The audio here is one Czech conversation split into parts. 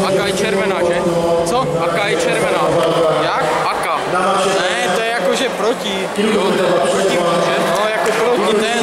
Aka je červená, že? Co? Aka je červená. Jak? Aka. Ne, to je jakože proti. Jo, to je proti, že? No, jako proti ten.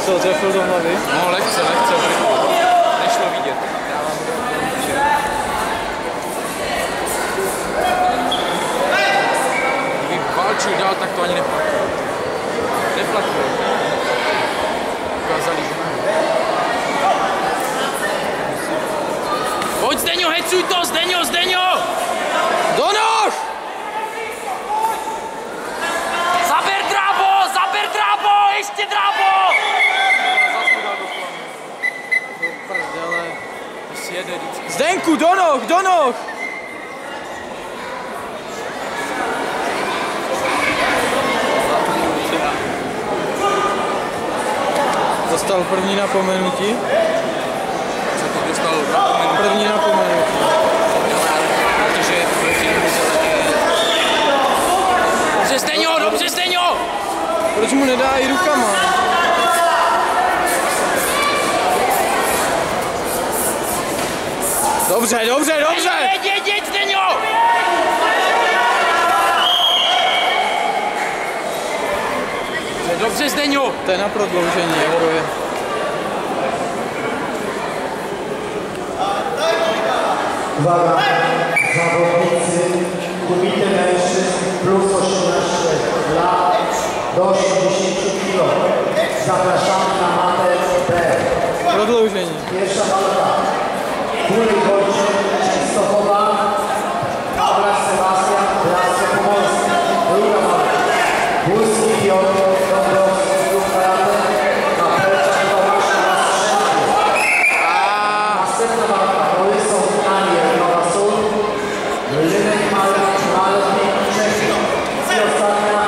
Co, trefil do hlavy? No, lehce. Nešlo vidět. Kdyby válčil dál, tak to ani neplatí. Ukázali, že ne. Pojď, Zdeňo, hecuj to, Zdeňo! Do noh! Zaber drábo, ještě drábo! Zdenku, do noh! Dostal první napomenutí. Co to dostal napomenutí? První napomenutí. Protože je to proti Dobře, Zdeňo! Proč mu nedá i rukama? Dobře! Jeď, Zdeňo! Dobře, Zdeňo! To je na prodloužení, jako je. Uwaga, zawodnicy, kubity mężczyzn plus 18 lat do 80 kg. Zapraszamy na matę B. Prodloužení. Pierwsza walka. Góry Wojciech, Częstochowa, Pawlasz Sebastian, Lasce Pomorski. Druga walka. Górski Piotr, Dąbrowski, Klub Karate, Kapelczak Tomasz Jastrzębski. Następna walka. Bolesław Daniel, Nowa Sól, Rynek Malewnik, Czechy. I ostatnia.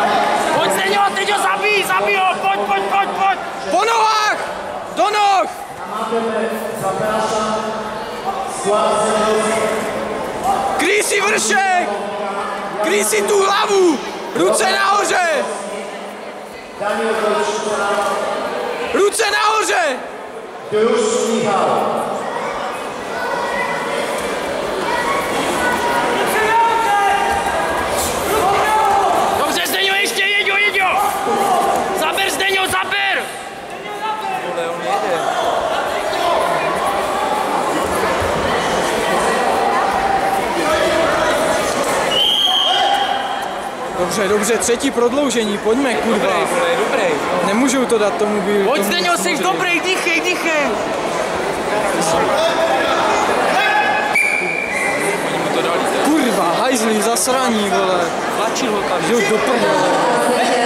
Pojď, Zdeňo, zabij ho, pojď! Po nohách! Do noh! Na matę zapraszam skład sędziowski. Kryj si vršek! Kryj si tu hlavu! Ruce nahoře! Daniel Kolczyca, Ruce nahoře! Juliusz Michał. Dobře, Zdeňo, ještě jeď ho! Zaber, Zdeňo, zaber! Vole, on jede. Dobře, třetí prodloužení, pojďme, kurva. Dobrý. Nemůžou to dát tomu být. Pojď, Zdeňo, jsi dobrý, dýchej! Oni mu to dali. Kurva, hajzlí, zasraní, vole. Tlačil ho tam. Jdou do prdele.